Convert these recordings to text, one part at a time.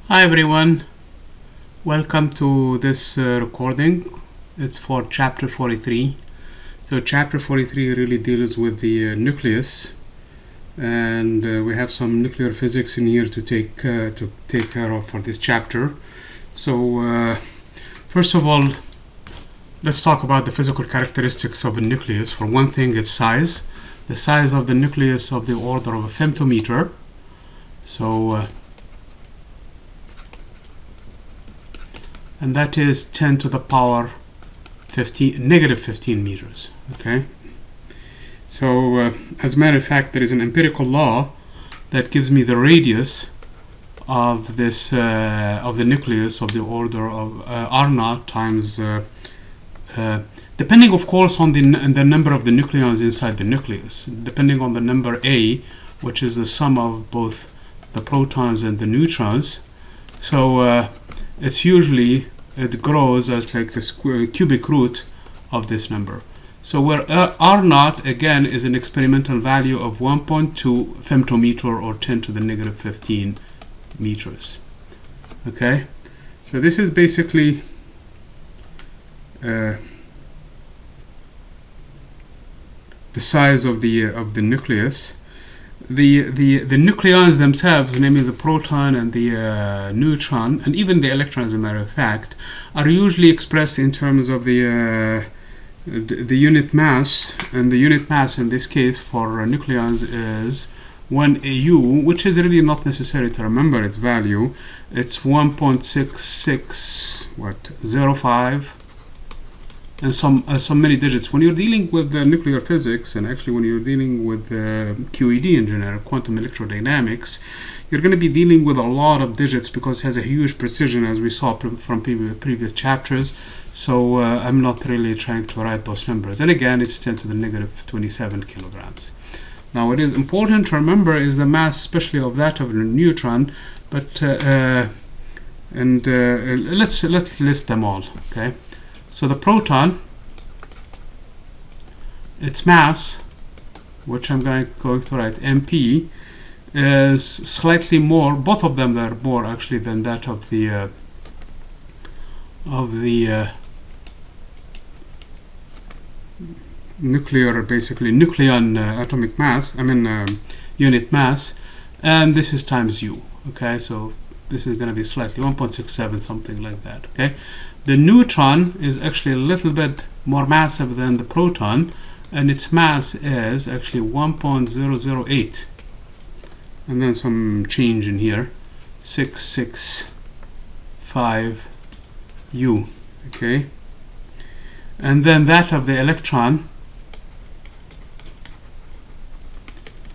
Hi everyone, welcome to this recording. It's for chapter 43. So chapter 43 really deals with the nucleus, and we have some nuclear physics in here to take care of for this chapter. So first of all, let's talk about the physical characteristics of a nucleus. For one thing, its size. The size of the nucleus of the order of a femtometer. So and that is 10 to the power negative 15 meters. Okay, so as a matter of fact, there is an empirical law that gives me the radius of this of the nucleus of the order of R0 times depending of course on the number of the nucleons inside the nucleus, depending on the number A, which is the sum of both the protons and the neutrons. So it's usually, it grows as like the cubic root of this number. So where R0 again is an experimental value of 1.2 femtometer or 10 to the negative 15 meters. Okay, so this is basically the size of the nucleus. The nucleons themselves, namely the proton and the neutron, and even the electron, as a matter of fact, are usually expressed in terms of the unit mass, and the unit mass in this case for nucleons is 1 AU, which is really not necessary to remember its value. It's 1.6605 and some many digits. When you're dealing with nuclear physics, and actually when you're dealing with QED in general, quantum electrodynamics, you're going to be dealing with a lot of digits because it has a huge precision, as we saw from previous chapters. So I'm not really trying to write those numbers. And again, it's 10 to the negative 27 kilograms. Now, what is important to remember is the mass, especially of that of a neutron. But let's list them all. Okay. So the proton, its mass, which I'm going to write MP, is slightly more. Both of them are more actually than that of the nuclear, basically Nucleon atomic mass. Unit mass, and this is times U. Okay, so this is going to be slightly 1.67, something like that. Okay. The neutron is actually a little bit more massive than the proton, and its mass is actually 1.008, and then some change in here, 665 U. Okay, and then that of the electron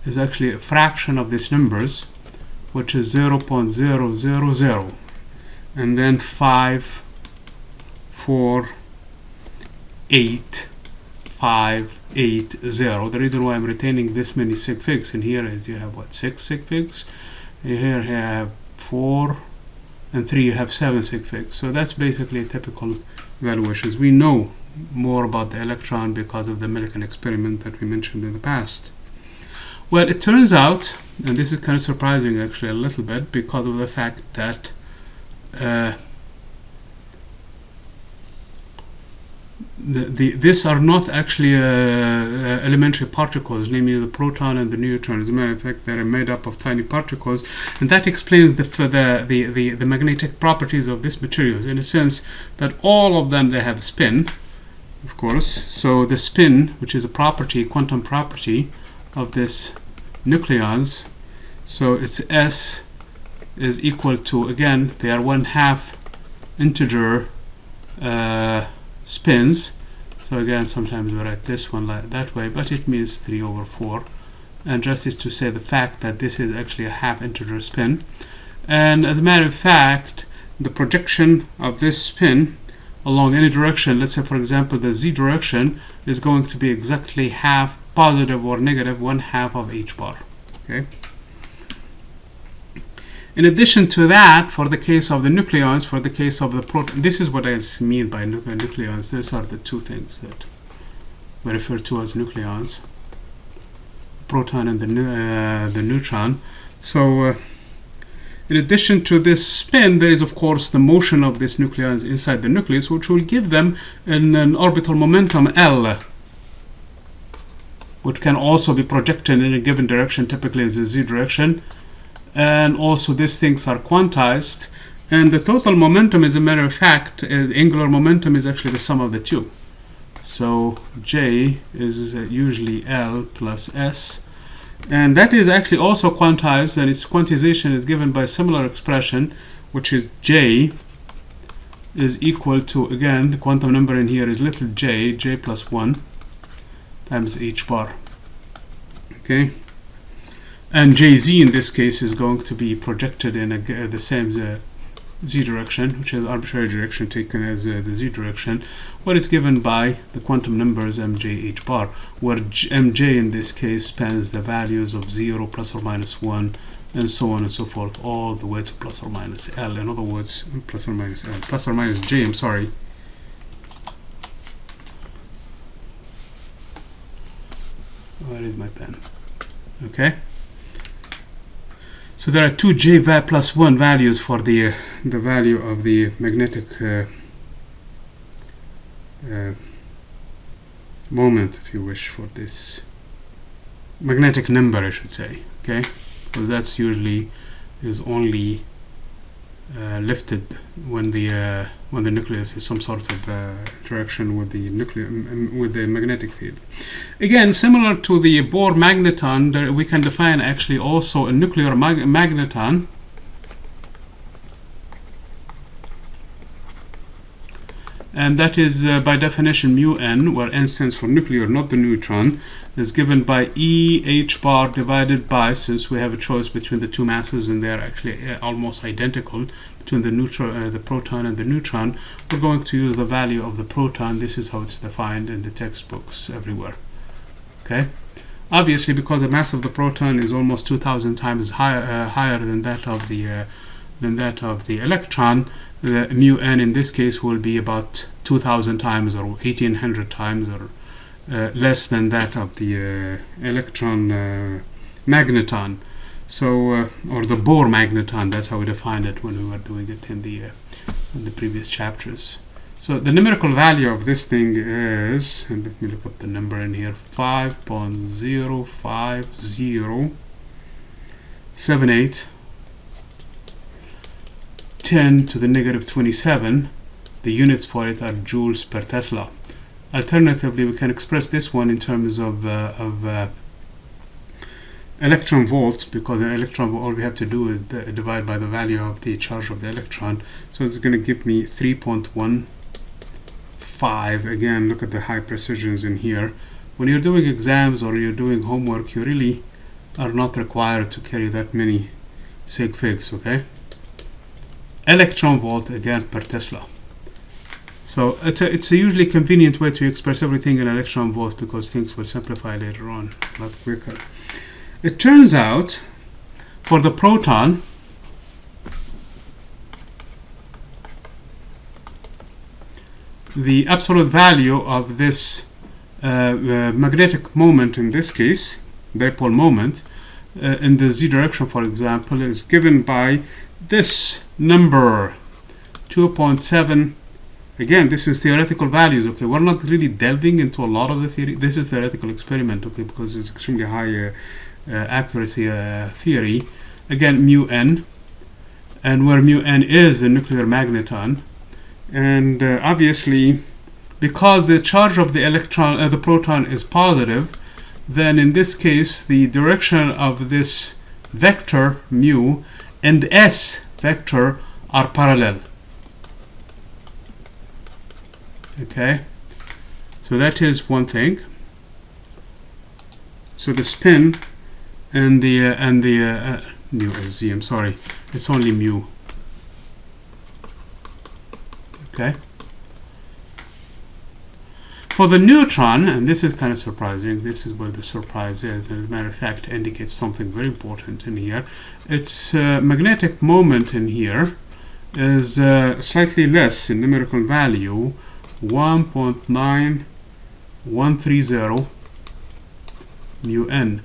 is actually a fraction of these numbers, which is 0.000, and then 54850. The reason why I'm retaining this many sig figs in here is you have what, 6 sig figs, here you have 4, and 3 you have 7 sig figs. So that's basically typical evaluations. We know more about the electron because of the Millikan experiment that we mentioned in the past. Well, it turns out, and this is kind of surprising actually a little bit, because of the fact that these are not actually elementary particles, namely the proton and the neutron. As a matter of fact, they are made up of tiny particles, and that explains the magnetic properties of these materials, in a sense that all of them, they have spin, of course. So the spin, which is a property, quantum property of this nucleons, so its S is equal to, again, they are 1/2 integer spins. So again, sometimes we write this one like that way, but it means 3/4, and just is to say the fact that this is actually a 1/2 integer spin. And as a matter of fact, the projection of this spin along any direction, let's say for example the z direction, is going to be exactly half positive or negative 1/2 of h bar. Okay. In addition to that, for the case of the nucleons, for the case of the proton, this is what I mean by nucleons. These are the two things that we refer to as nucleons, the proton and the neutron. So In addition to this spin, there is of course the motion of these nucleons inside the nucleus, which will give them an orbital momentum L, which can also be projected in a given direction, typically as a z direction. And also these things are quantized, and the total momentum, as a matter of fact, the angular momentum is actually the sum of the two. So J is usually L plus S, and that is actually also quantized, and its quantization is given by a similar expression, which is J is equal to, again, the quantum number in here is little j plus 1 times h bar. Okay, and Jz in this case is going to be projected in the same z direction, which is arbitrary direction taken as the z direction, where it's given by the quantum numbers mj h bar, where mj in this case spans the values of 0, plus or minus 1, and so on and so forth, all the way to plus or minus L. In other words, plus or minus L, plus or minus J, I'm sorry. Where is my pen? Okay. So there are two J plus 1 values for the value of the magnetic moment, if you wish, for this magnetic number, I should say. Okay, because that's usually is only lifted when the nucleus is some sort of interaction with the with the magnetic field. Again, similar to the Bohr magneton, we can define actually also a nuclear magneton. And that is by definition mu n, where n stands for nuclear, not the neutron, is given by E h bar divided by, since we have a choice between the two masses and they're actually almost identical between the proton and the neutron, we're going to use the value of the proton. This is how it's defined in the textbooks everywhere. Okay, obviously because the mass of the proton is almost 2,000 times higher than that of the electron, the mu n in this case will be about 2,000 times or 1,800 times or less than that of the electron magneton. So, or the Bohr magneton, that's how we defined it when we were doing it in the previous chapters. So the numerical value of this thing is, and let me look up the number in here, 5.05078 10 to the negative 27. The units for it are joules per Tesla. Alternatively, we can express this one in terms of electron volt, because an electron, all we have to do is divide by the value of the charge of the electron. So it's going to give me 3.15. Again, look at the high precisions in here. When you're doing exams or you're doing homework, you really are not required to carry that many sig figs, okay? Electron volt again per Tesla. So it's a usually convenient way to express everything in electron volt, because things will simplify later on a lot quicker. It turns out for the proton, the absolute value of this magnetic moment, in this case dipole moment, in the z direction, for example, is given by this number 2.7. Again, this is theoretical values, okay? We're not really delving into a lot of the theory. This is theoretical experiment, okay? Because it's extremely high accuracy theory. Again, mu n, and where mu n is the nuclear magneton. And obviously, because the charge of the electron, the proton is positive, then in this case, the direction of this vector mu and s vector are parallel. Okay, so that is one thing. So the spin and the mu is z. I'm sorry, it's only mu. Okay. For the neutron, and this is kind of surprising, this is where the surprise is, and as a matter of fact indicates something very important in here. Its magnetic moment in here is slightly less in numerical value, 1.9130 mu n.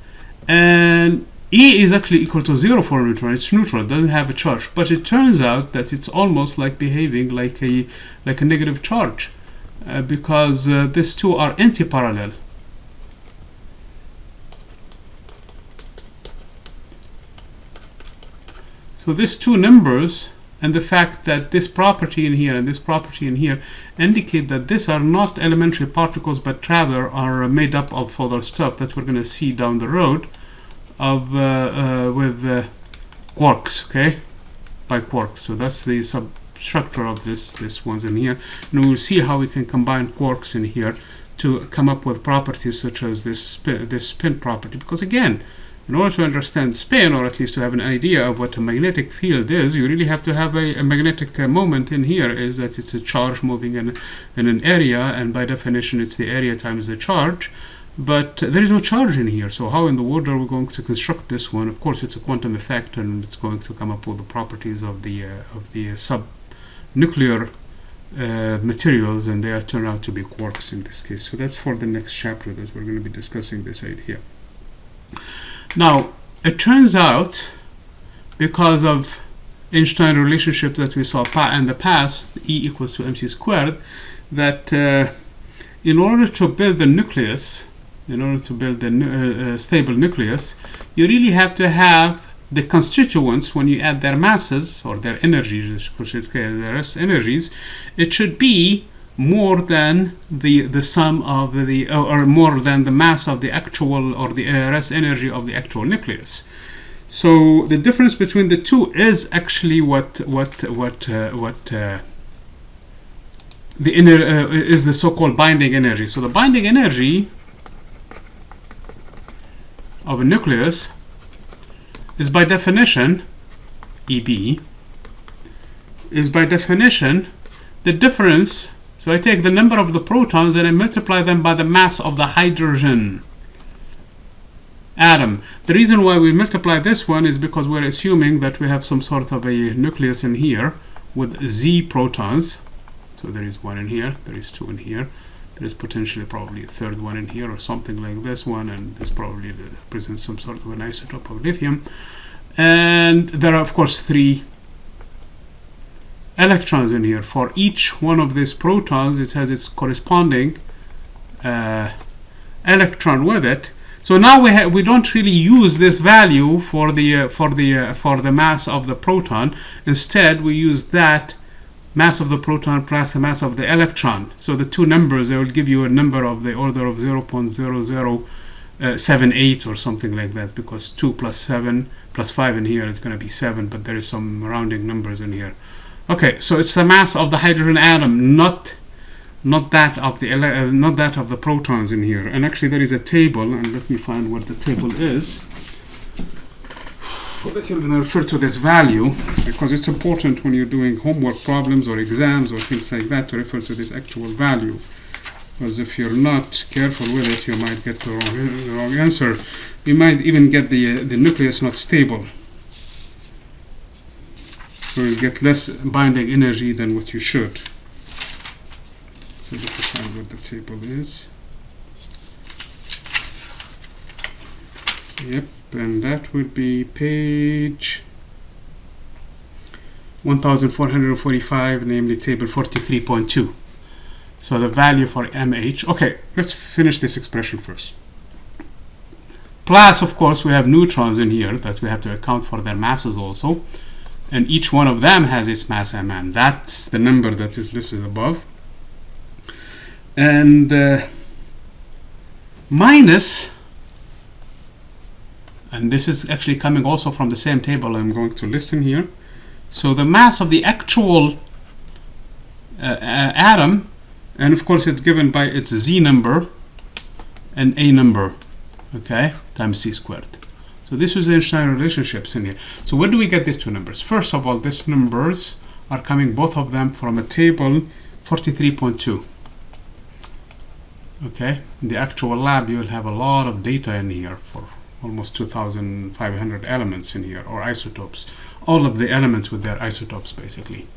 And E is actually equal to 0 for a neutron. It's neutral, it doesn't have a charge. But it turns out that it's almost like behaving like a negative charge, because these two are anti-parallel. So these two numbers and the fact that this property in here and this property in here indicate that these are not elementary particles, but rather are made up of other stuff that we're going to see down the road with quarks, okay, by quarks. So that's the substructure of this ones in here, and we'll see how we can combine quarks in here to come up with properties such as this spin property. Because again, in order to understand spin, or at least to have an idea of what a magnetic field is, you really have to have a magnetic moment in here, is that it's a charge moving in an area, and by definition it's the area times the charge. But there is no charge in here, so how in the world are we going to construct this one? Of course, it's a quantum effect, and it's going to come up with the properties of the subnuclear materials, and they turn out to be quarks in this case. So that's for the next chapter that we're going to be discussing this idea. Now, it turns out, because of Einstein relationships that we saw in the past, E equals to mc squared, that in order to build the nucleus, in order to build a stable nucleus, you really have to have the constituents, when you add their masses or their energies, their rest energies, it should be more than the sum of the or more than the mass of the actual, or the rest energy of the actual nucleus. So the difference between the two is actually the inner is the so-called binding energy. So the binding energy of a nucleus is by definition, EB, is by definition the difference. So I take the number of the protons and I multiply them by the mass of the hydrogen atom. The reason why we multiply this one is because we're assuming that we have some sort of a nucleus in here with Z protons. So there is one in here, there is two in here, there is potentially probably a third one in here, or something like this one, and this probably represents some sort of an isotope of lithium. And there are of course 3 electrons in here. For each one of these protons, it has its corresponding electron with it. So now we don't really use this value for the mass of the proton. Instead, we use that mass of the proton plus the mass of the electron. So the two numbers, they will give you a number of the order of 0.0078 or something like that, because 2 plus 7 plus 5 in here is going to be 7, but there is some rounding numbers in here. Okay, so it's the mass of the hydrogen atom, not that of the protons in here. And actually, there is a table, and let me find what the table is. I'm going to refer to this value because it's important when you're doing homework problems or exams or things like that to refer to this actual value. Because if you're not careful with it, you might get the wrong answer. You might even get the nucleus not stable. So you get less binding energy than what you should. So let's find what the table is. Yep, and that would be page 1445, namely table 43.2. So the value for MH. Okay, let's finish this expression first. Plus, of course, we have neutrons in here that we have to account for their masses also. And each one of them has its mass Mn. That's the number that is listed above. And minus, and this is actually coming also from the same table I'm going to list in here. So the mass of the actual atom, and of course it's given by its Z number and A number, okay, times C squared. So this is the Einstein relationships in here. So where do we get these two numbers? First of all, these numbers are coming, both of them, from a table 43.2. Okay, in the actual lab you will have a lot of data in here for almost 2,500 elements in here, or isotopes. All of the elements with their isotopes, basically.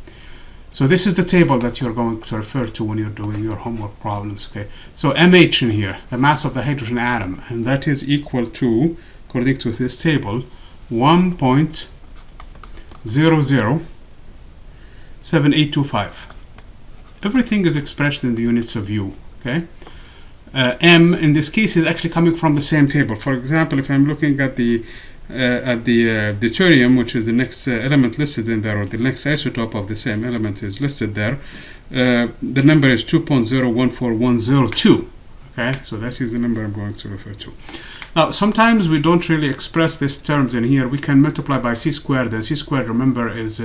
So this is the table that you're going to refer to when you're doing your homework problems. Okay, so MH in here, the mass of the hydrogen atom, and that is equal to according to this table, 1.007825. Everything is expressed in the units of U. Okay. M in this case is actually coming from the same table. For example, if I'm looking at the deuterium, which is the next element listed in there, or the next isotope of the same element is listed there, the number is 2.014102. Okay, so that is the number I'm going to refer to. Now, sometimes we don't really express these terms in here. We can multiply by c squared, and c squared, remember, is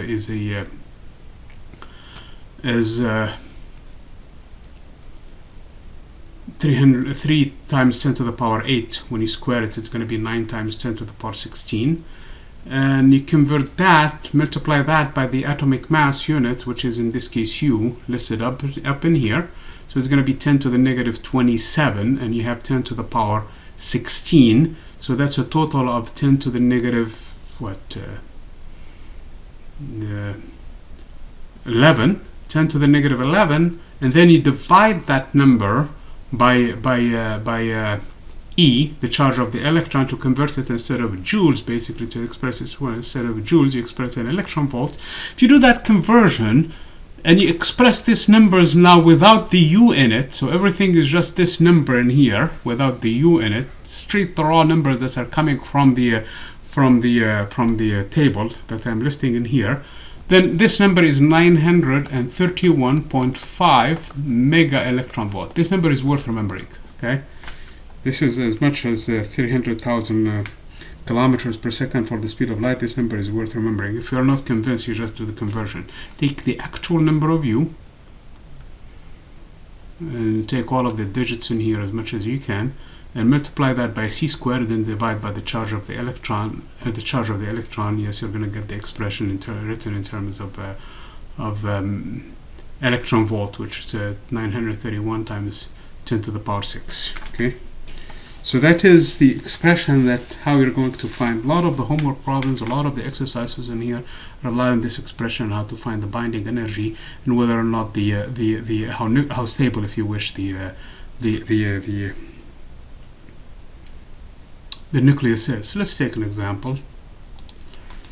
3 times 10 to the power 8. When you square it, it's going to be 9 times 10 to the power 16. And you convert that, multiply that by the atomic mass unit, which is in this case U, listed up in here. So it's going to be 10 to the negative 27, and you have 10 to the power 16. So that's a total of 10 to the negative 11. 10 to the negative 11, and then you divide that number by E, the charge of the electron, to convert it instead of joules, basically to express it. Well, instead of joules, you express it in electron volts. If you do that conversion and you express these numbers now without the U in it, so everything is just this number in here without the U in it, straight raw numbers that are coming from the table that I'm listing in here, then this number is 931.5 mega electron volt. This number is worth remembering. Okay, this is as much as 300,000 kilometers per second for the speed of light. This number is worth remembering. If you are not convinced, you just do the conversion. Take the actual number of U and take all of the digits in here as much as you can, and multiply that by c squared, and divide by the charge of the electron. Yes, you're going to get the expression written in terms of electron volt, which is 931 times 10 to the power 6. Okay, so that is the expression, that how you're going to find a lot of the homework problems, a lot of the exercises in here rely on this expression, how to find the binding energy, and whether or not how stable, if you wish, the nucleus is. So let's take an example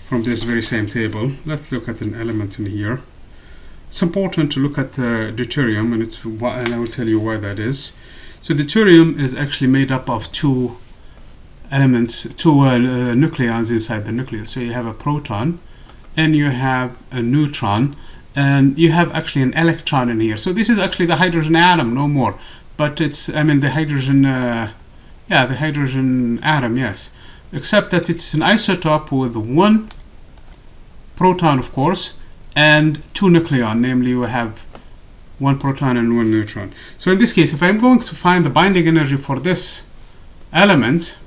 from this very same table. Let's look at an element in here. It's important to look at deuterium, and I will tell you why that is. So deuterium is actually made up of two nucleons inside the nucleus. So you have a proton and you have a neutron, and you have actually an electron in here. So this is actually the hydrogen atom, no more. But it's, the hydrogen the hydrogen atom, yes, except that it's an isotope with one proton, of course, and two nucleon, namely we have one proton and one neutron. So in this case, if I'm going to find the binding energy for this element,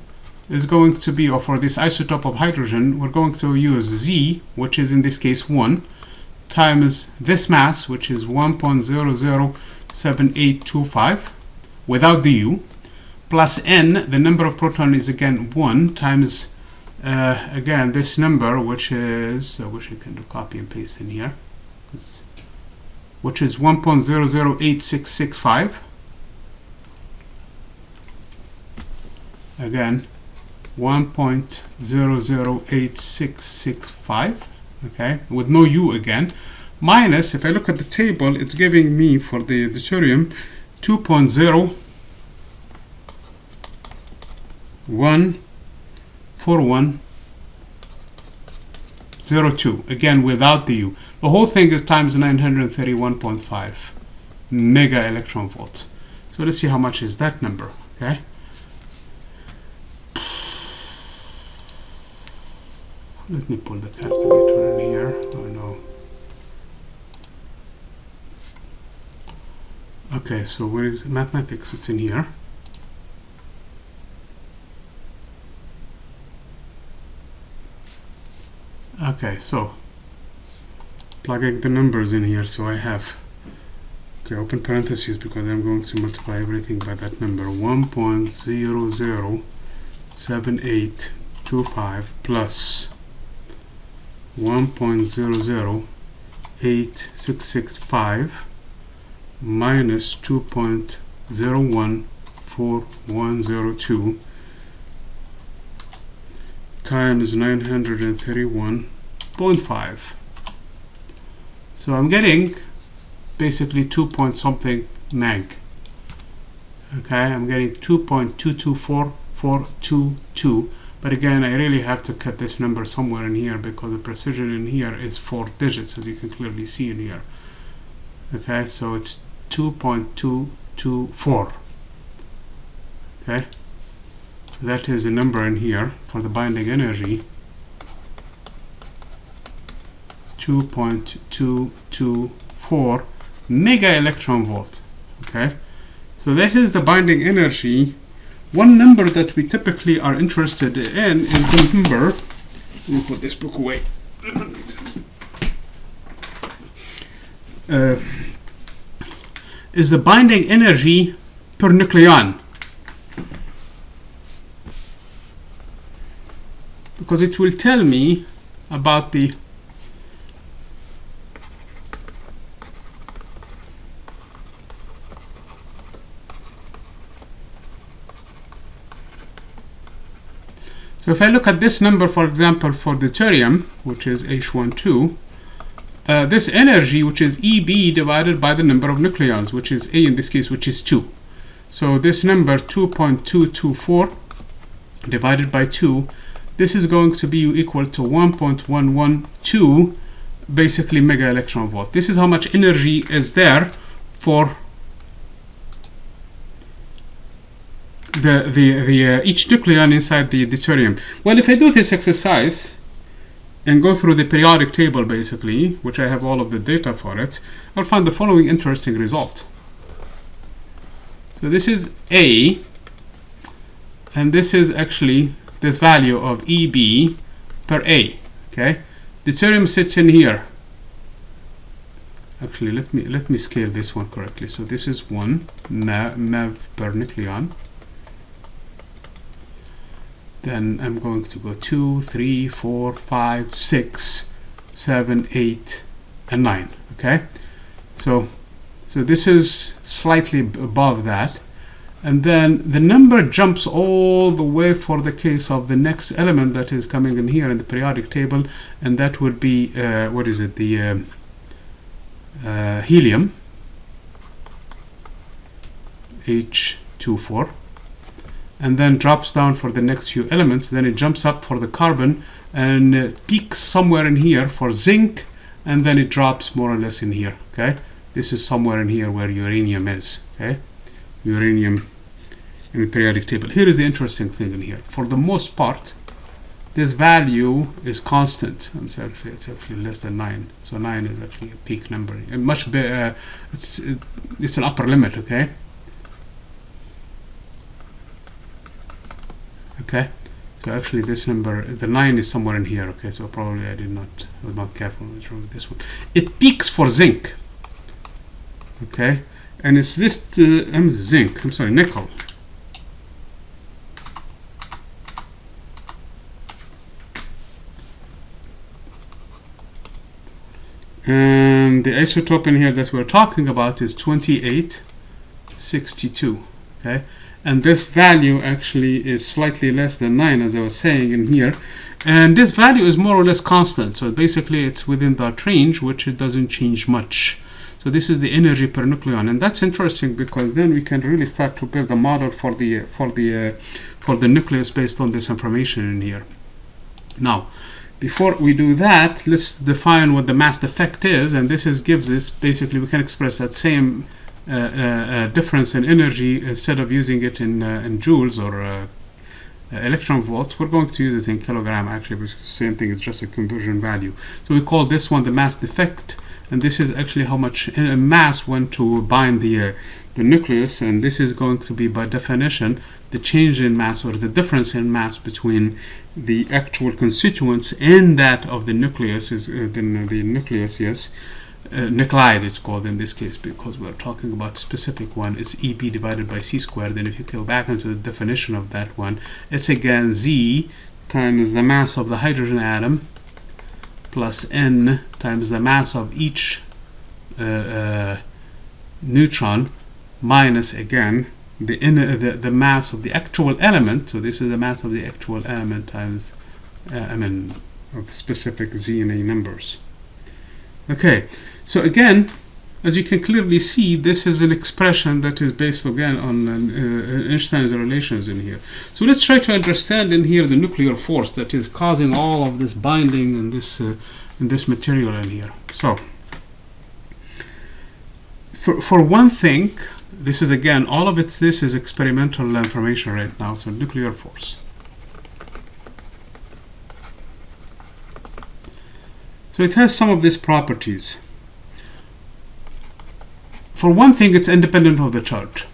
is going to be, or for this isotope of hydrogen, we're going to use Z, which is in this case 1, times this mass, which is 1.007825 without the U, plus N, the number of proton is again 1, times again this number, which is, I wish I can do copy and paste in here, which is 1.008665. Again, 1.008665, okay, with no U again, minus, if I look at the table, it's giving me for the deuterium 2.014102, again without the U. The whole thing is times 931.5 mega electron volts. So let's see how much is that number. Okay, let me pull the calculator in here. Oh no. Okay, so where is mathematics? It's in here. Okay, so plugging the numbers in here, so I have, okay, open parentheses because I'm going to multiply everything by that number, 1.007825 plus 1.008665 minus 2.014102 times 931.5. So I'm getting basically 2 point something meg. Okay, I'm getting 2.224422, but again I really have to cut this number somewhere in here because the precision in here is 4 digits, as you can clearly see in here. Okay, so it's 2.224. okay, that is the number in here for the binding energy, 2.224 mega electron volt. Okay, so that is the binding energy. One number that we typically are interested in is the number, let me put this book away, is the binding energy per nucleon, because it will tell me about the So if I look at this number, for example, for deuterium, which is H12, this energy, which is EB divided by the number of nucleons, which is A in this case, which is 2. So this number 2.224 divided by 2, this is going to be equal to 1.112 basically mega electron volt. This is how much energy is there for each nucleon inside the deuterium. Well, if I do this exercise and go through the periodic table basically, which I have all of the data for it, I'll find the following interesting result. So this is A, and this is actually this value of EB per A. Okay, deuterium sits in here. Actually, let me scale this one correctly. So this is 1 MeV per nucleon. Then I'm going to go 2, 3, 4, 5, 6, 7, 8, and 9. Okay, so this is slightly above that, and then the number jumps all the way for the case of the next element that is coming in here in the periodic table, and that would be what is it? The helium, H24. And then drops down for the next few elements. Then it jumps up for the carbon and peaks somewhere in here for zinc, and then it drops more or less in here. Okay, this is somewhere in here where uranium is. Okay, uranium in the periodic table. Here is the interesting thing in here. For the most part, this value is constant. It's actually less than 9. So 9 is actually a peak number. Much better. It's an upper limit. Okay. Okay, so actually this number, the 9 is somewhere in here. Okay, so probably I was not careful. What's wrong with this one? It peaks for zinc. Okay, and it's this zinc. I'm sorry, nickel. And the isotope in here that we're talking about is 2862. Okay. And this value actually is slightly less than 9, as I was saying in here. And this value is more or less constant. So basically it's within that range, which it doesn't change much. So this is the energy per nucleon. And that's interesting because then we can really start to build a model for the nucleus based on this information in here. Now, before we do that, let's define what the mass defect is. And this gives us, basically, we can express that same difference in energy. Instead of using it in joules or electron volts, we're going to use it in kilogram actually, because the same thing, is just a conversion value. So we call this one the mass defect, and this is actually how much mass went to bind the nucleus, and this is going to be by definition the change in mass, or the difference in mass between the actual constituents and that of the nucleus. Is the nucleus, yes. Nuclide it's called in this case, because we're talking about specific one. It's EB divided by C squared, and if you go back into the definition of that one, it's again Z times the mass of the hydrogen atom plus N times the mass of each neutron minus again the mass of the actual element. So this is the mass of the actual element times of specific Z and A numbers. Okay, so again, as you can clearly see, this is an expression that is based again on Einstein's relations in here. So let's try to understand in here the nuclear force that is causing all of this binding in this material in here. So for one thing, this is again, all of it, this is experimental information right now, so nuclear force. So it has some of these properties. For one thing, it's independent of the charge.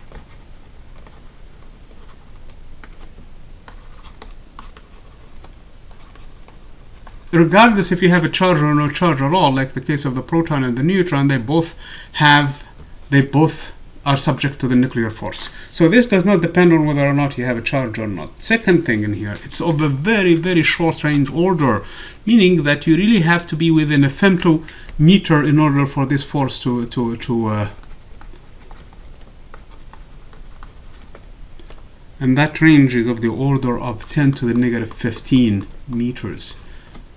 Regardless if you have a charge or no charge at all, like the case of the proton and the neutron, they both are subject to the nuclear force. So this does not depend on whether or not you have a charge or not. Second thing in here, it's of a very, very short range order, meaning that you really have to be within a femtometer in order for this force to and that range is of the order of 10 to the negative 15 meters.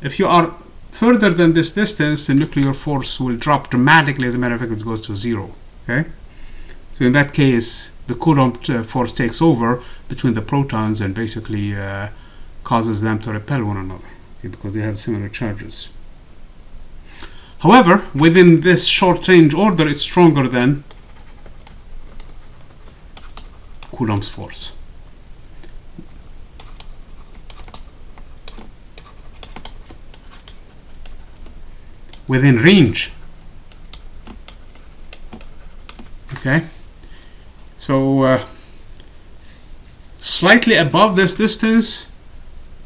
If you are further than this distance, the nuclear force will drop dramatically. As a matter of fact, it goes to 0. Okay? So in that case, the Coulomb force takes over between the protons and basically causes them to repel one another, okay, because they have similar charges. However, within this short range order, it's stronger than Coulomb's force. Within range. Okay? So slightly above this distance,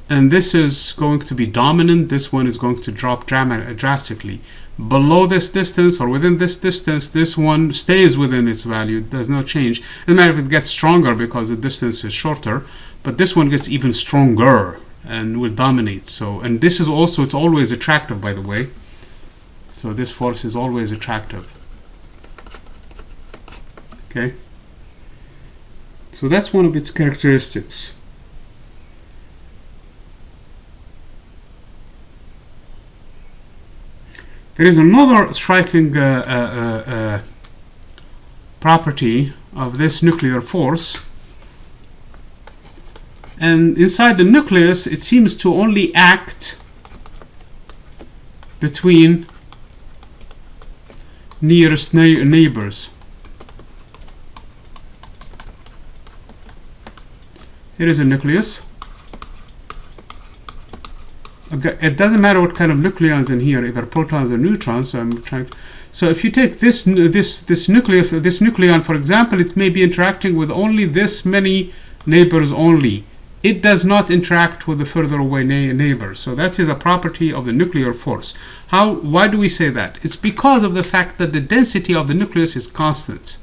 and this is going to be dominant, this one is going to drop drastically. Below this distance or within this distance, this one stays within its value, it does not change. As a matter of fact, it gets stronger because the distance is shorter, but this one gets even stronger and will dominate. So, and this is also, it's always attractive, by the way. So this force is always attractive. Okay? So that's one of its characteristics. There is another striking property of this nuclear force, and inside the nucleus it seems to only act between nearest neighbors. Here is a nucleus. Okay, it doesn't matter what kind of nucleons in here, either protons or neutrons. So if you take this nucleus, this nucleon, for example, it may be interacting with only this many neighbors only. It does not interact with the further away neighbors. So that is a property of the nuclear force. Why do we say that? It's because of the fact that the density of the nucleus is constant.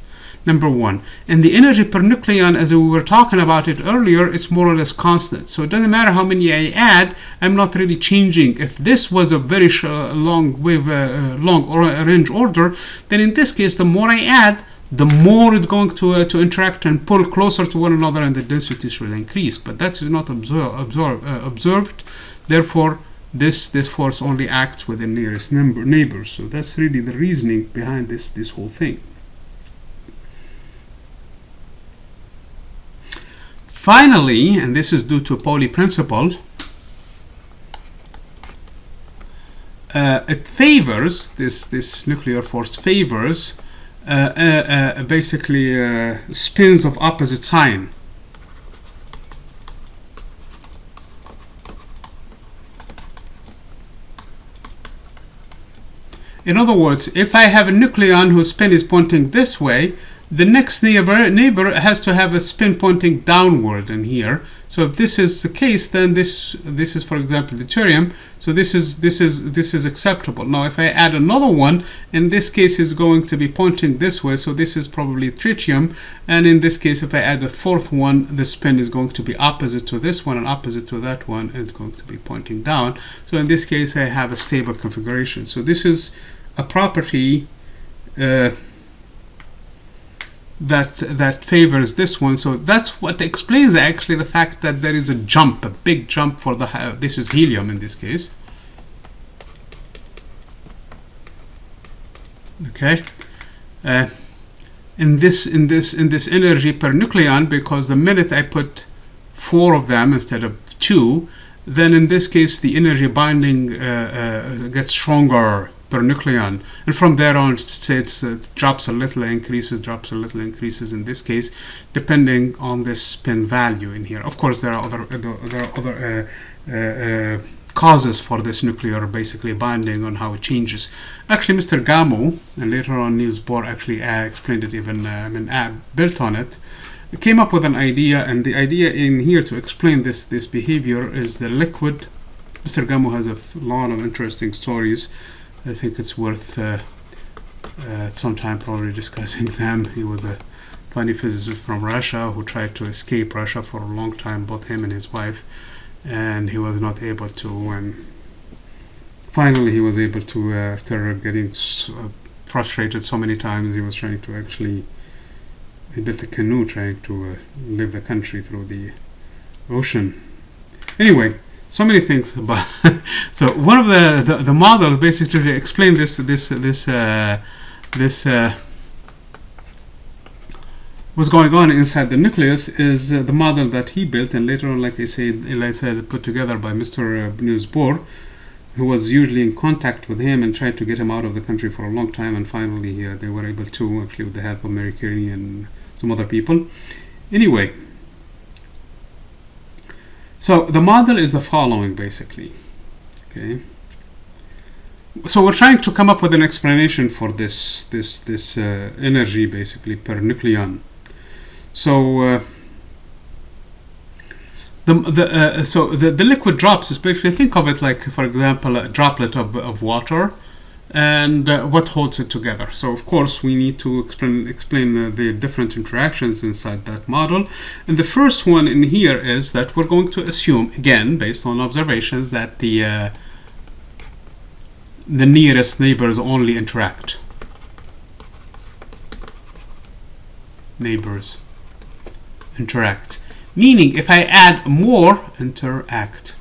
Number one. And the energy per nucleon, as we were talking about it earlier, it's more or less constant. So it doesn't matter how many I add, I'm not really changing. If this was a very long range order, then in this case, the more I add, the more it's going to interact and pull closer to one another, and the density should increase. But that's not observed. Therefore, this force only acts with the nearest neighbors. So that's really the reasoning behind this whole thing. Finally, and this is due to Pauli principle, it favors, this nuclear force favors basically spins of opposite sign. In other words, if I have a nucleon whose spin is pointing this way, the next neighbor has to have a spin pointing downward in here. So if this is the case, then this is, for example, deuterium. So this is acceptable. Now if I add another one, in this case is going to be pointing this way, so this is probably tritium. And in this case, if I add a fourth one, the spin is going to be opposite to this one and opposite to that one, and it's going to be pointing down. So in this case, I have a stable configuration. So this is a property that favors this one. So that's what explains actually the fact that there is a big jump for the this is helium in this case. Okay, in this energy per nucleon, because the minute I put 4 of them instead of 2, then in this case the energy binding gets stronger per nucleon, and from there on it drops a little, increases, drops a little, increases in this case, depending on the spin value in here. Of course, there are other causes for this nuclear basically binding on how it changes. Actually, Mr. Gamow, and later on Niels Bohr actually explained it, even built on it, came up with an idea, and the idea in here to explain this behavior is the liquid. Mr. Gamow has a lot of interesting stories. I think it's worth some time probably discussing them. He was a funny physicist from Russia who tried to escape Russia for a long time, both him and his wife, and he was not able to, and finally he was able to, after getting frustrated so many times. He was trying to actually, he built a canoe trying to leave the country through the ocean. Anyway, so many things about so one of the models basically to explain this what's going on inside the nucleus is the model that he built, and later on, like I said, put together by Mr. Niels Bohr, who was usually in contact with him and tried to get him out of the country for a long time, and finally they were able to, actually with the help of Marie Curie and some other people. Anyway, so the model is the following basically. Okay, so we're trying to come up with an explanation for this energy basically per nucleon. So the liquid drops, especially think of it like, for example, a droplet of water, and what holds it together. So of course we need to explain the different interactions inside that model. And the first one in here is that we're going to assume, again based on observations, that the nearest neighbors only interact. Neighbors interact, meaning if I add more, interact.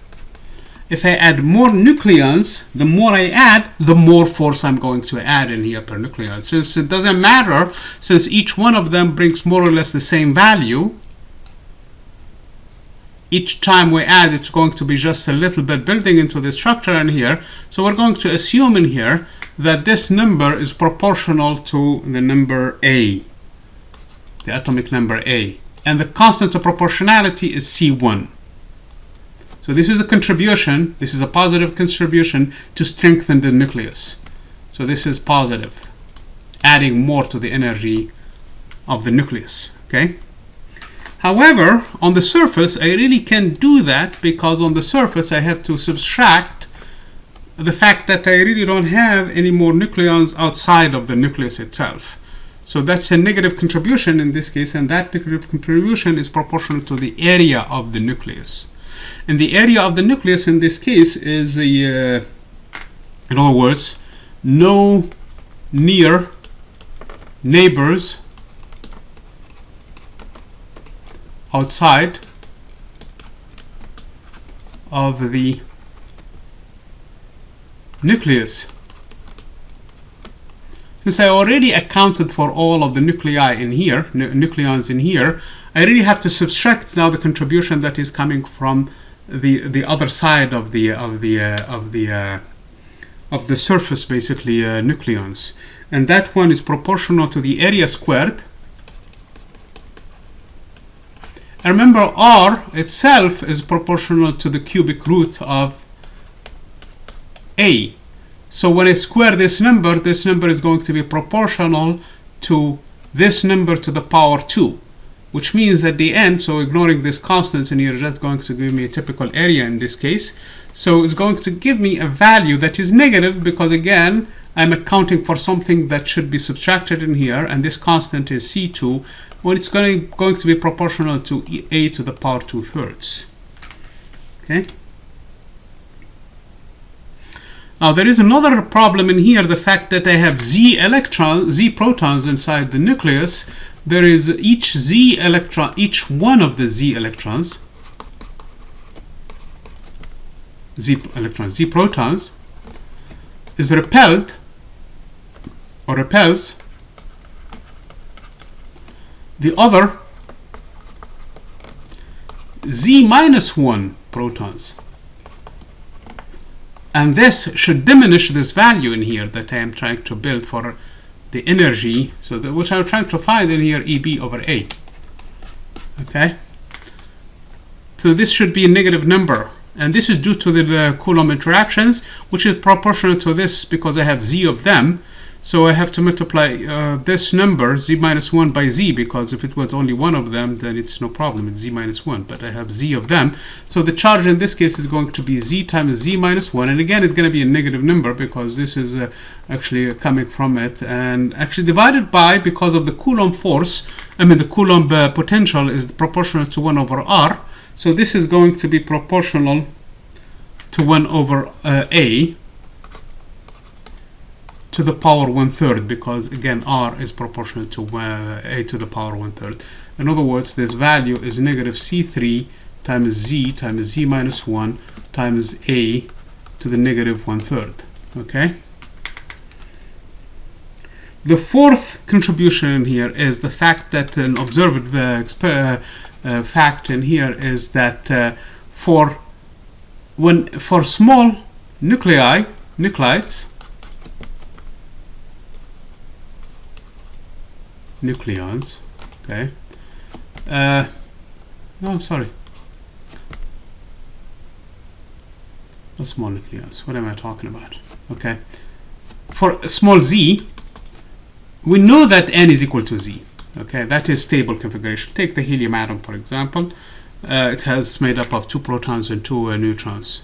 If I add more nucleons, the more I add, the more force I'm going to add in here per nucleon. Since it doesn't matter, since each one of them brings more or less the same value, each time we add, it's going to be just a little bit building into the structure in here. So we're going to assume in here that this number is proportional to the number A, the atomic number A. And the constant of proportionality is C1. So this is a contribution, this is a positive contribution to strengthen the nucleus. So this is positive, adding more to the energy of the nucleus. Okay. However, on the surface, I really can't do that, because on the surface I have to subtract the fact that I really don't have any more nucleons outside of the nucleus itself. So that's a negative contribution in this case, and that negative contribution is proportional to the area of the nucleus. And the area of the nucleus in this case is, in other words, no near neighbors outside of the nucleus. Since I already accounted for all of the nuclei in here, nucleons in here, I really have to subtract now the contribution that is coming from the other side of the surface, basically nucleons, and that one is proportional to the area squared. And remember, R itself is proportional to the cubic root of A. So when I square this number is going to be proportional to this number to the power 2, which means at the end, so ignoring this constants in here, just going to give me a typical area in this case. So it's going to give me a value that is negative, because again, I'm accounting for something that should be subtracted in here, and this constant is C2, when it's going to be proportional to A to the power 2/3. Okay. Now there is another problem in here, the fact that I have Z protons inside the nucleus. there is each one of the Z protons is repelled or repels the other Z-1 protons, and this should diminish this value in here that I am trying to build for the energy, so that which I'm trying to find in here, EB over A. Okay, so this should be a negative number, and this is due to the Coulomb interactions, which is proportional to this because I have Z of them. So I have to multiply this number, Z-1 by Z, because if it was only one of them, then it's no problem, it's Z-1, but I have Z of them. So the charge in this case is going to be Z times Z-1, and again it's going to be a negative number because this is actually coming from it, and actually divided by, because of the Coulomb force, the Coulomb potential is proportional to 1 over R, so this is going to be proportional to 1 over A to the power 1/3, because again R is proportional to A to the power 1/3. In other words, this value is negative C3 times Z-1 times A to the negative 1/3. Okay. The fourth contribution in here is the fact that an observed fact in here is that for small nuclides, Nucleons, okay. No, I'm sorry. Not small nucleons. What am I talking about? Okay. For small z, we know that n is equal to z. Okay, that is stable configuration. Take the helium atom, for example. It has made up of 2 protons and 2 neutrons.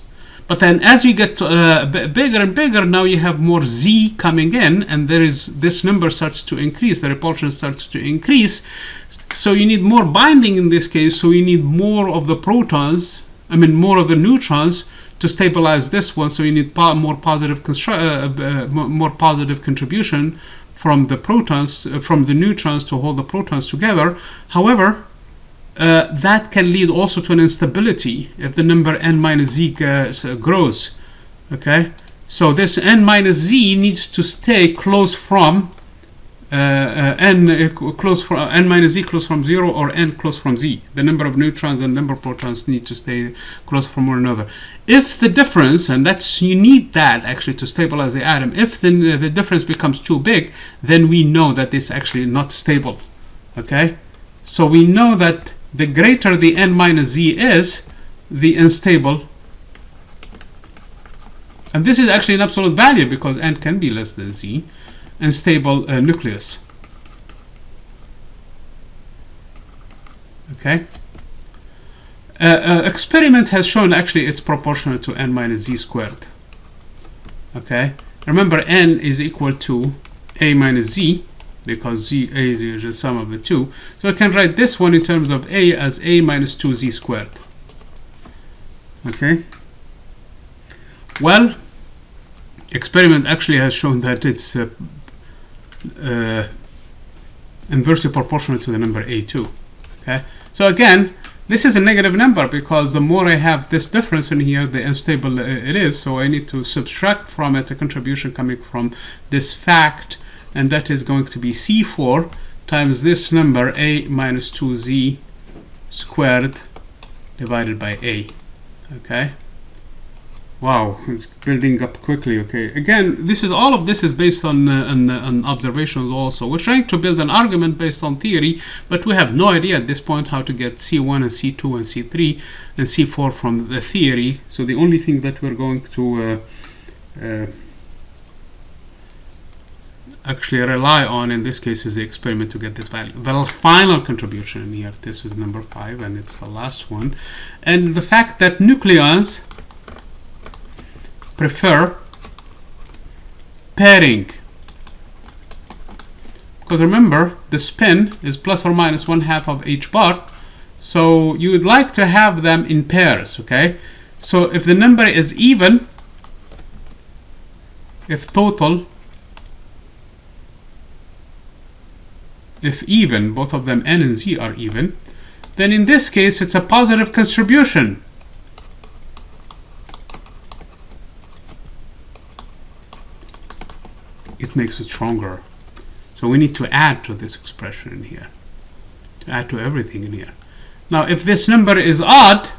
But then as you get bigger and bigger, now you have more Z coming in, and this number starts to increase, the repulsion starts to increase. So you need more binding in this case, so you need more of the protons, more of the neutrons to stabilize this one, so you need more positive contribution from the protons, from the neutrons to hold the protons together. However, that can lead also to an instability if the number n minus z grows. Okay, so this n minus z needs to stay close from n minus z close from 0, or n close from z. The number of neutrons and number of protons need to stay close from one another. If the difference, and you need that actually to stabilize the atom, if the difference becomes too big, then we know that it's actually not stable. Okay, so we know that the greater the n minus z is, the unstable, and this is actually an absolute value because n can be less than z, unstable nucleus. Okay. Experiment has shown actually it's proportional to n minus z squared. Okay. Remember, n is equal to a minus z, because A is the sum of the two. So I can write this one in terms of A as A minus 2Z squared. Okay. Well, experiment actually has shown that it's inversely proportional to the number A2. Okay. So again, this is a negative number because the more I have this difference in here, the unstable it is. So I need to subtract from it a contribution coming from this fact, and that is going to be C4 times this number A minus 2Z squared divided by A. Okay. Wow, it's building up quickly. Okay. Again, all of this is based on observations. Also, we're trying to build an argument based on theory, but we have no idea at this point how to get C1 and C2 and C3 and C4 from the theory. So the only thing that we're going to actually rely on in this case is the experiment to get this value. The final contribution in here, this is number 5, and it's the last one, and the fact that nucleons prefer pairing, because remember the spin is plus or minus 1/2 of h bar, so you would like to have them in pairs. Okay, so if the number is even, if total if even, both of them N and Z are even, then in this case it's a positive contribution. It makes it stronger. So we need to add to this expression in here, to add to everything in here. Now if this number is odd,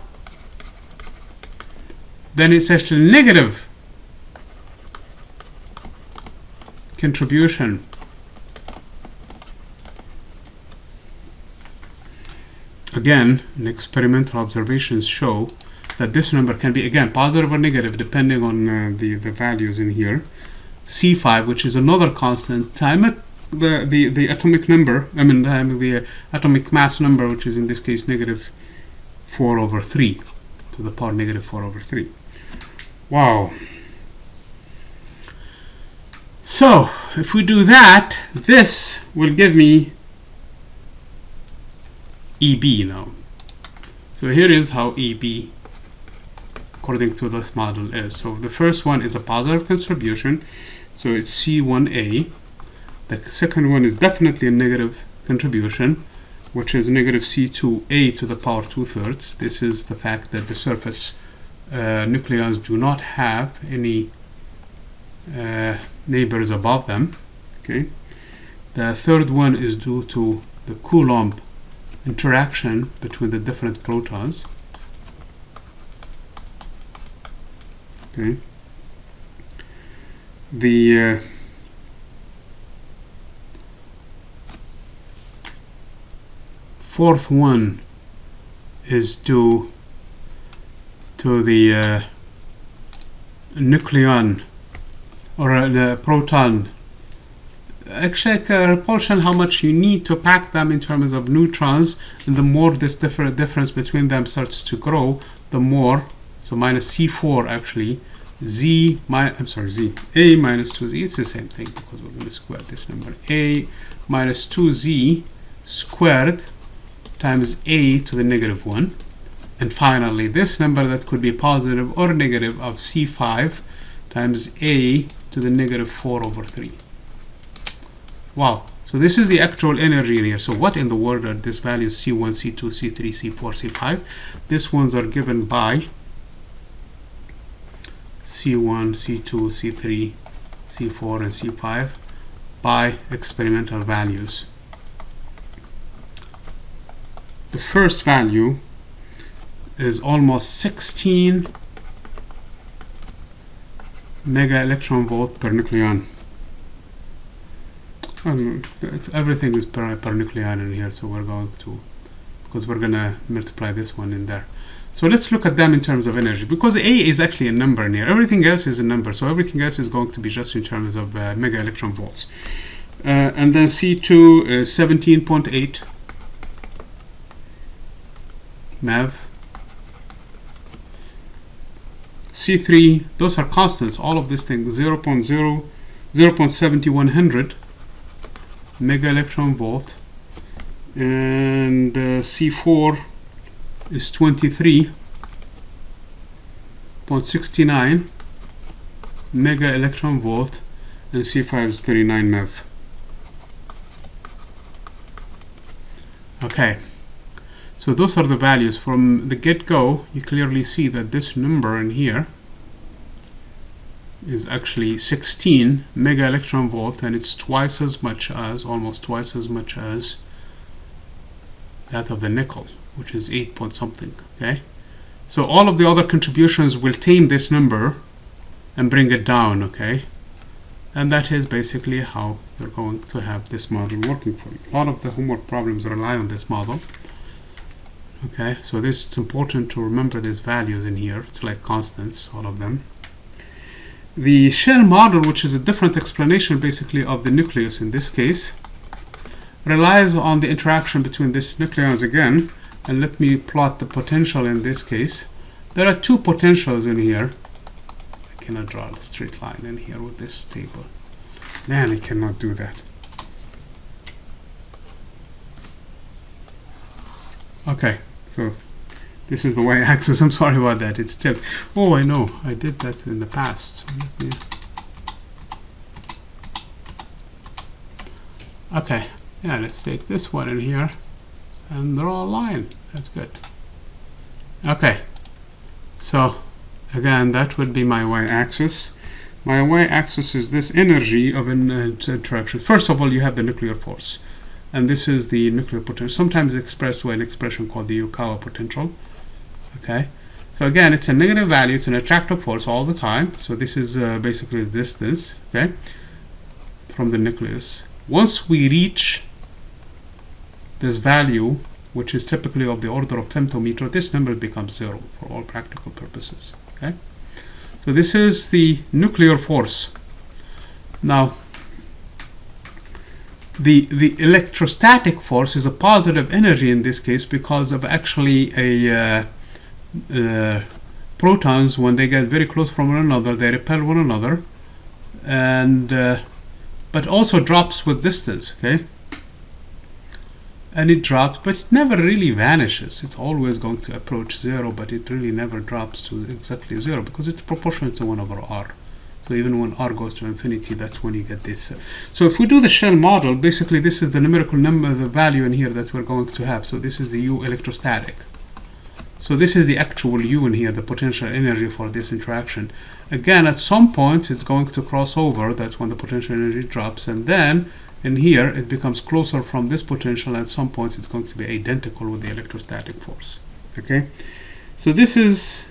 then it's actually negative contribution. Again, experimental observations show that this number can be, again, positive or negative depending on the values in here. C5, which is another constant, time the atomic number, the atomic mass number, which is in this case negative 4 over 3 to the power negative 4 over 3. Wow. So if we do that, this will give me EB now. So here is how EB according to this model is. So the first one is a positive contribution, so it's C1A. The second one is definitely a negative contribution, which is negative C2A to the power 2/3. This is the fact that the surface nucleons do not have any neighbors above them. Okay. The third one is due to the Coulomb interaction between the different protons. Okay. The fourth one is due to the nucleon or the proton repulsion, how much you need to pack them in terms of neutrons, and the more this difference between them starts to grow, the more. So minus C4 actually, A minus 2Z, it's the same thing because we're going to square this number. A minus 2Z squared times A to the negative 1. And finally, this number that could be positive or negative of C5 times A to the negative 4 over 3. Wow. So this is the actual energy in here. So what in the world are these values C1, C2, C3, C4, C5? These ones are given by C1, C2, C3, C4, and C5 by experimental values. The first value is almost 16 mega electron volt per nucleon. Everything is per nucleon in here, so we're going to, because we're going to multiply this one in there. So let's look at them in terms of energy, because A is actually a number in here. Everything else is a number, so everything else is going to be just in terms of mega electron volts. And then C2 is 17.8 MeV. C3, those are constants, all of these things, 0.7100 mega electron volt. And C4 is 23.69 mega electron volt, and C5 is 39 MeV. Okay, so those are the values. From the get-go, you clearly see that this number in here is actually 16 mega electron volt, and it's twice as much as, almost twice as much as that of the nickel, which is 8 point something. Okay, so all of the other contributions will tame this number and bring it down. Okay, and that is basically how you're going to have this model working for you. A lot of the homework problems rely on this model. Okay, so it's important to remember these values in here. It's like constants, all of them. The shell model, which is a different explanation basically of the nucleus in this case, relies on the interaction between these nucleons again. And let me plot the potential in this case. There are two potentials in here. I cannot draw a straight line in here with this table. Man, I cannot do that. Okay, so this is the y-axis. I'm sorry about that. It's tilt. Oh, I know. I did that in the past. Okay. Yeah, let's take this one in here and draw a line. That's good. Okay, so again, that would be my y-axis. My y-axis is this energy of an interaction. First of all, you have the nuclear force, and this is the nuclear potential, sometimes expressed by an expression called the Yukawa potential. Okay, so again, it's a negative value. It's an attractive force all the time. So this is basically the distance, okay, from the nucleus. Once we reach this value, which is typically of the order of femtometer, this number becomes 0 for all practical purposes. Okay, so this is the nuclear force. Now, the electrostatic force is a positive energy in this case because of actually protons, when they get very close from one another, they repel one another, and but also drops with distance. Okay, and it drops, but it never really vanishes. It's always going to approach 0, but it really never drops to exactly 0 because it's proportional to 1 over r. So even when r goes to infinity, that's when you get this. So if we do the shell model, basically this is the numerical number, the value in here that we're going to have. So this is the U electrostatic. So this is the actual U in here, the potential energy for this interaction. Again, at some point it's going to cross over. That's when the potential energy drops, and then in here it becomes closer from this potential. At some point it's going to be identical with the electrostatic force. Okay, so this is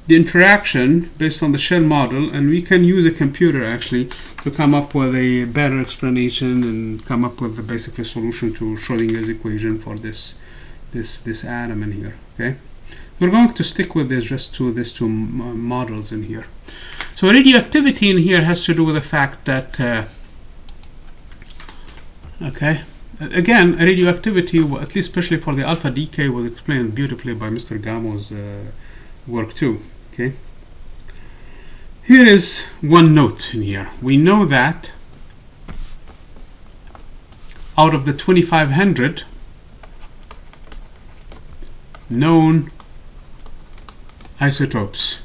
the interaction based on the shell model, and we can use a computer actually to come up with a better explanation and come up with the basic solution to Schrodinger's equation for this atom in here. Okay, we're going to stick with this, just to these two models in here. So radioactivity in here has to do with the fact that okay, again, radioactivity, at least especially for the alpha decay, was explained beautifully by Mr. Gamo's work too. Okay, here is one note in here. We know that out of the 2500 known isotopes,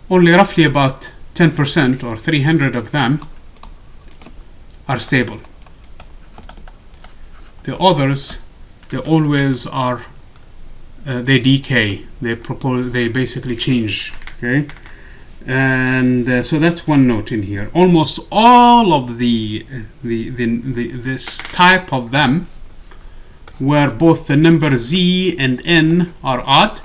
only roughly about 10% or 300 of them are stable. The others, they always are, they decay, they basically change. Okay, and so that's one note in here. Almost all of this type of them, where both the number Z and N are odd,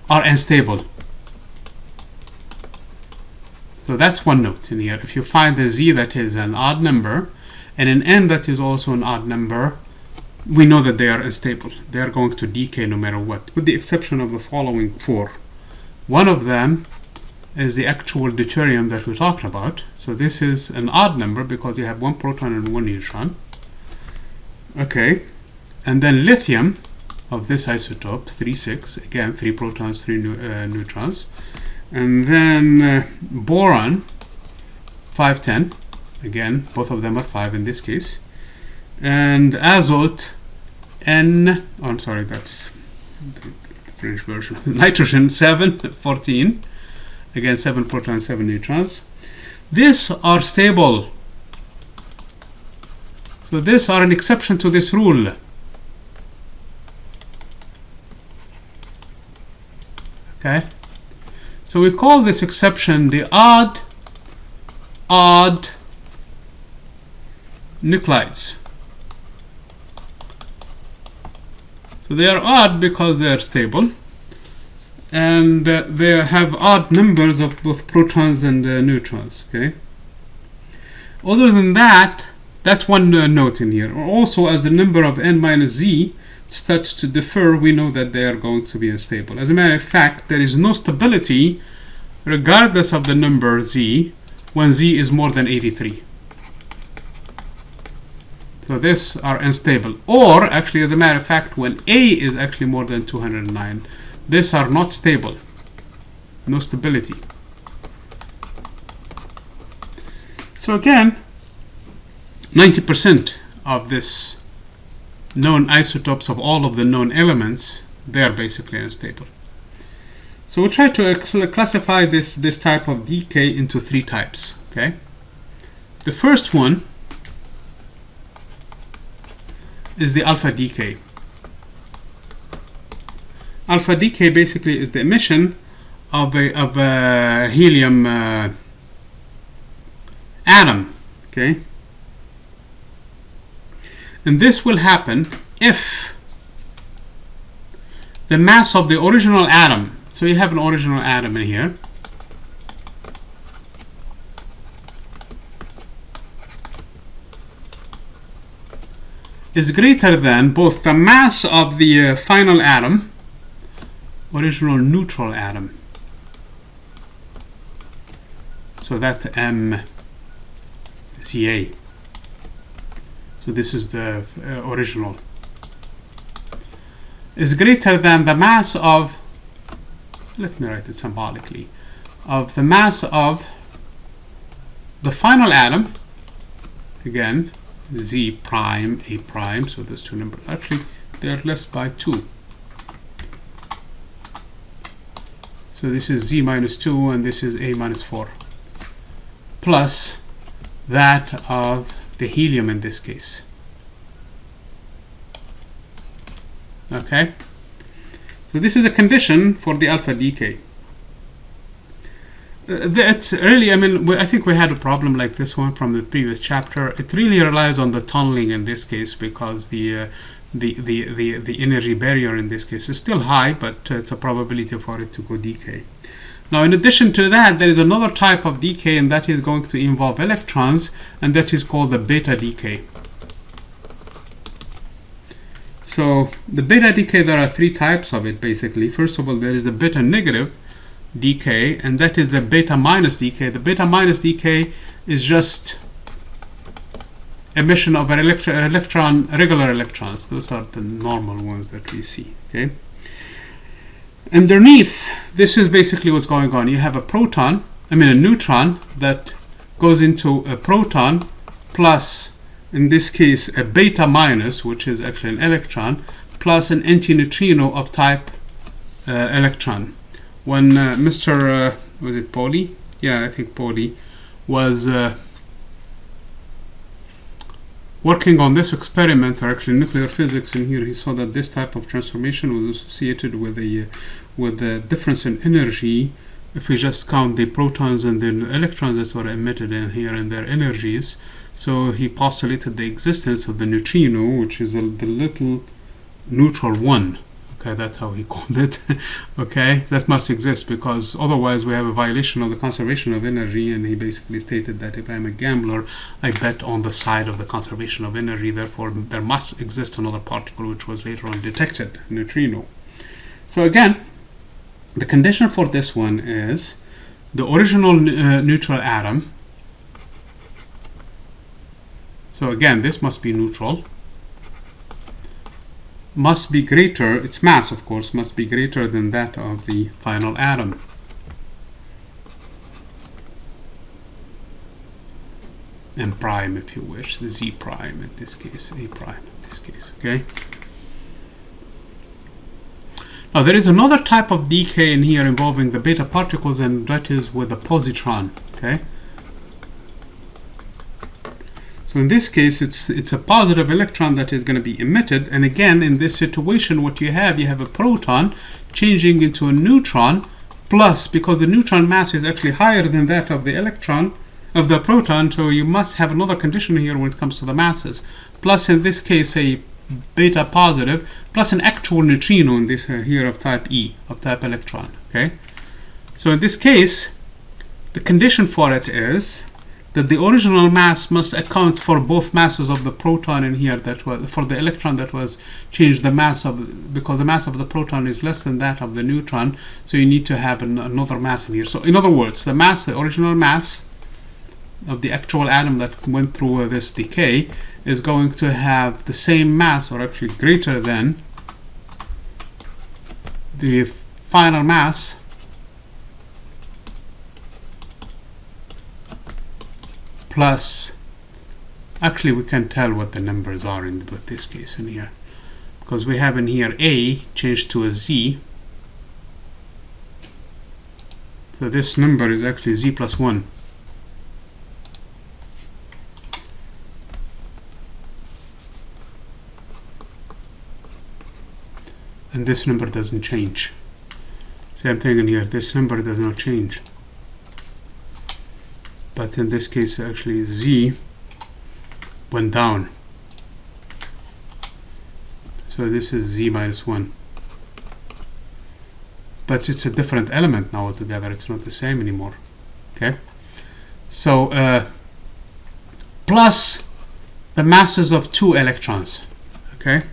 are unstable. So that's one note in here. If you find a Z that is an odd number and an N that is also an odd number, we know that they are unstable. They are going to decay no matter what, with the exception of the following 4. One of them is the actual deuterium that we talked about. So this is an odd number because you have 1 proton and 1 neutron. Okay, and then lithium of this isotope, 3,6, again 3 protons, 3 neutrons. And then boron, 510, again both of them are 5 in this case. And azote, N, oh, I'm sorry, that's the French version. Nitrogen, 714, again 7 protons, 7 neutrons. These are stable. So these are an exception to this rule. Okay, so we call this exception the odd nuclides. So they are odd because they are stable, and they have odd numbers of both protons and neutrons. Okay, other than that, that's one note in here. Also, as the number of N minus Z starts to differ, we know that they are going to be unstable. As a matter of fact, there is no stability regardless of the number Z when Z is more than 83. So these are unstable. Or actually, as a matter of fact, when A is actually more than 209, these are not stable. No stability. So again, 90% of this known isotopes of all of the known elements, they are basically unstable. So we try to classify this type of decay into 3 types. Okay. The first one is the alpha decay. Alpha decay basically is the emission of a helium atom. Okay. And this will happen if the mass of the original atom, so you have an original atom in here, is greater than both the mass of the final atom, original neutral atom. So that's MCA. So this is the original. Is greater than the mass of, let me write it symbolically, of the mass of the final atom, again, Z prime, A prime, so those two numbers, actually they're less by 2. So this is Z minus 2 and this is A minus 4, plus that of the helium in this case. Okay, so this is a condition for the alpha decay. That's really, I mean, I think we had a problem like this one from the previous chapter. It really relies on the tunneling in this case, because the energy barrier in this case is still high, but it's a probability for it to go decay. Now, in addition to that, there is another type of decay, and that is going to involve electrons, and that is called the beta decay. So the beta decay, there are 3 types of it basically. First of all, there is the beta negative decay, and that is the beta minus decay. The beta minus decay is just emission of an electron, regular electrons. Those are the normal ones that we see. Okay. Underneath, this is basically what's going on. You have a proton, a neutron that goes into a proton plus, in this case, a beta minus, which is actually an electron, plus an antineutrino of type electron. When Mr. Was it Pauli? Yeah, I think Pauli was working on this experiment, or actually nuclear physics, in here he saw that this type of transformation was associated with the difference in energy. If we just count the protons and the electrons that were emitted in here and their energies, so he postulated the existence of the neutrino, which is the little neutral one. Okay, that's how he called it. Okay, that must exist, because otherwise we have a violation of the conservation of energy. And he basically stated that if I'm a gambler, I bet on the side of the conservation of energy. Therefore, there must exist another particle which was later on detected, neutrino. So again, the condition for this one is the original neutral atom. So again, this must be neutral. Must be greater, its mass of course must be greater than that of the final atom. M prime, if you wish, Z prime in this case, A prime in this case. Okay. Now there is another type of decay in here involving the beta particles, and that is with the positron. Okay. So in this case, it's a positive electron that is going to be emitted, and again, in this situation, what you have a proton changing into a neutron, plus, because the neutron mass is actually higher than that of the electron, of the proton, so you must have another condition here when it comes to the masses, plus in this case a beta positive, plus an actual neutrino in this here of type E, of type electron. Okay, so in this case, the condition for it is that the original mass must account for both masses of the proton in here, that was for the electron that was changed the mass of, because the mass of the proton is less than that of the neutron, so you need to have another mass in here. So in other words, the mass, the original mass of the actual atom that went through this decay is going to have the same mass, or actually greater than the final mass plus, actually we can tell what the numbers are in with this case in here, because we have in here A changed to a Z, So this number is actually z plus 1. And this number doesn't change. Same thing in here, this number does not change. But in this case actually z went down. So this is z minus 1. But it's a different element now altogether, it's not the same anymore. Okay? So plus the masses of 2 electrons. Okay?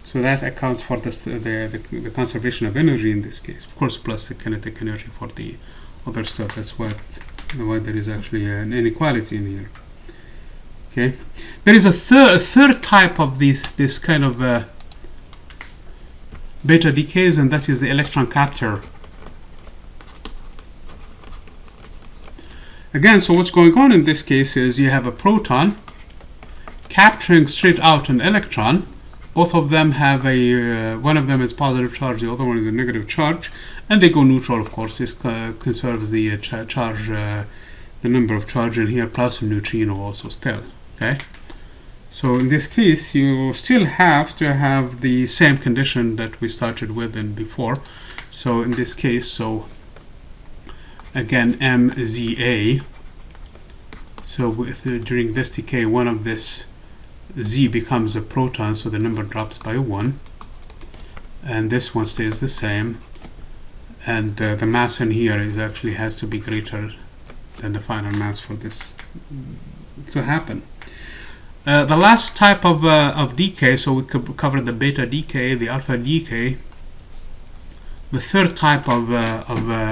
So that accounts for this, the conservation of energy in this case. Of course, plus the kinetic energy for the other stuff. That's why there is actually an inequality in here. Okay, there is a third type of this kind of beta decays, and that is the electron capture. Again, so what's going on in this case is you have a proton capturing straight out an electron. Both of them have a one of them is positive charge, the other one is a negative charge, and they go neutral. Of course, this conserves the charge, the number of charge in here, plus a neutrino also still. Okay, so in this case, you still have to have the same condition that we started with and before. So in this case, so again MZA. So during this decay, one of this Z becomes a proton, so the number drops by 1, and this one stays the same, and the mass in here is actually has to be greater than the final mass for this to happen. The last type of decay, so we could cover the beta decay, the alpha decay. The third type of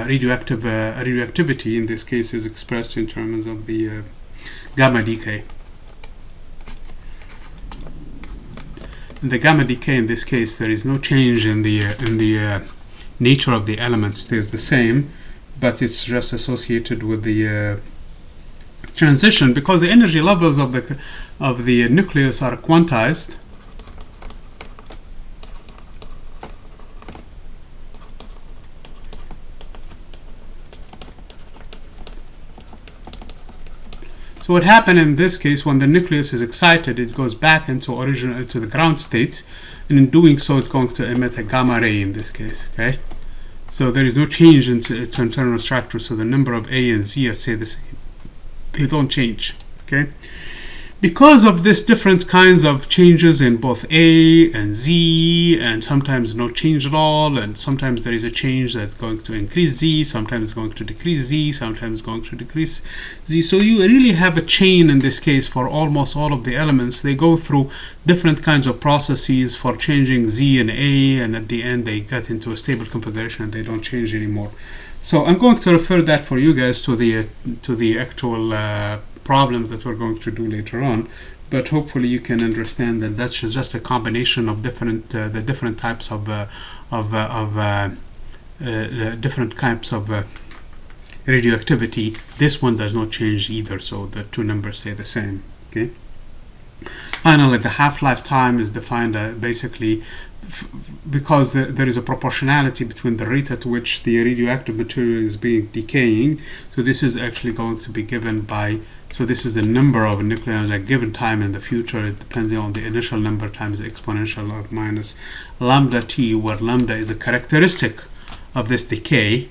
radioactivity in this case is expressed in terms of the gamma decay. In the gamma decay, in this case, there is no change in the nature of the element, stays the same, but it's just associated with the transition, because the energy levels of the nucleus are quantized. So what happened in this case, when the nucleus is excited, it goes back into the ground state, and in doing so, it's going to emit a gamma ray in this case. Okay, so there is no change in its internal structure. So the number of A and Z are say the same; they don't change. Okay, because of this different kinds of changes in both A and Z, and sometimes no change at all, and sometimes there is a change that's going to increase Z, sometimes going to decrease Z, sometimes going to decrease Z. So you really have a chain in this case for almost all of the elements. They go through different kinds of processes for changing Z and A, and at the end they get into a stable configuration and they don't change anymore. So I'm going to refer that for you guys to the actual problems that we're going to do later on, but hopefully you can understand that that's just a combination of different the different types of different types of radioactivity. This one does not change either, so the two numbers stay the same. Okay. Finally, the half-life time is defined basically because there is a proportionality between the rate at which the radioactive material is being decaying. So this is actually going to be given by, so this is the number of nucleons at a given time in the future. It depends on the initial number times the exponential of minus lambda t, where lambda is a characteristic of this decay.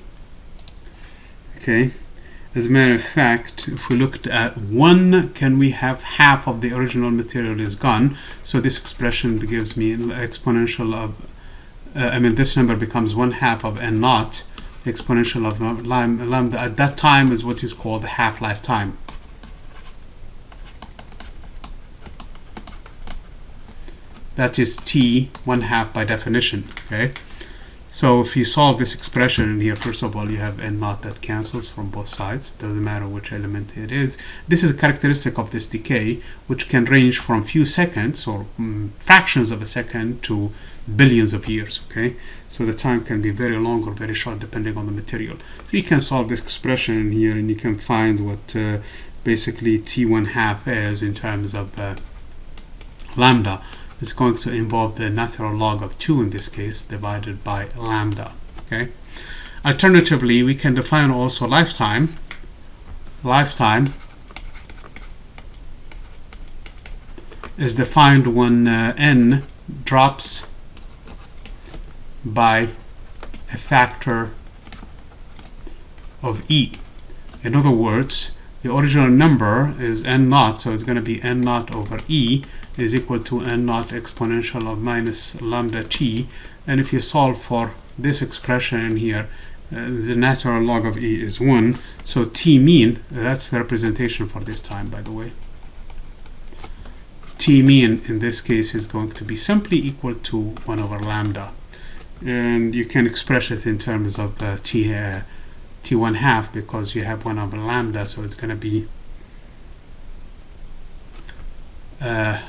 Okay. As a matter of fact, if we looked at 1, can we have half of the original material is gone? So this expression gives me exponential of, this number becomes 1/2 of n naught. The exponential of lambda at that time is what is called the half-life time. That is t 1/2 by definition. Okay. So if you solve this expression in here, first of all, you have n naught that cancels from both sides. Doesn't matter which element it is. This is a characteristic of this decay, which can range from few seconds or fractions of a second to billions of years. Okay, so the time can be very long or very short depending on the material. So you can solve this expression in here, and you can find what basically t 1/2 is in terms of lambda. It's going to involve the natural log of 2 in this case divided by lambda. Okay, Alternatively, we can define also lifetime. Lifetime is defined when n drops by a factor of e. In other words, the original number is n naught, so it's going to be n naught over e is equal to n naught exponential of minus lambda t. And if you solve for this expression in here, the natural log of e is 1. So t mean, that's the representation for this time, by the way. T mean in this case is going to be simply equal to 1 over lambda. And you can express it in terms of t1 half, because you have 1 over lambda, so it's going to be 1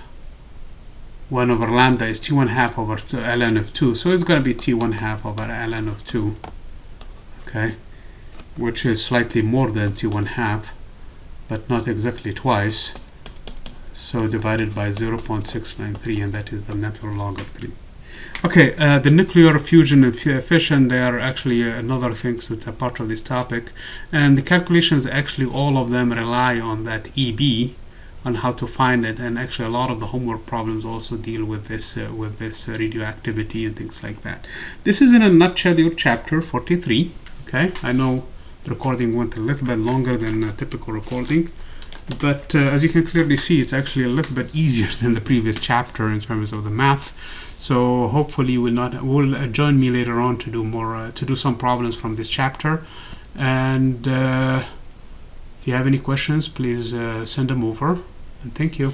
over lambda is t1 half over ln of 2, so it's going to be t1 half over ln of 2, okay, which is slightly more than t1 half, but not exactly twice, so divided by 0.693, and that is the natural log of 3. Okay, the nuclear fusion and fission, they are actually another things that are part of this topic, and the calculations, actually all of them rely on that EB, on how to find it, and actually a lot of the homework problems also deal with this radioactivity and things like that. This is in a nutshell your chapter 43. Okay, I know the recording went a little bit longer than a typical recording, but as you can clearly see, it's actually a little bit easier than the previous chapter in terms of the math. So hopefully you will join me later on to do more to do some problems from this chapter. And if you have any questions, please send them over, and thank you.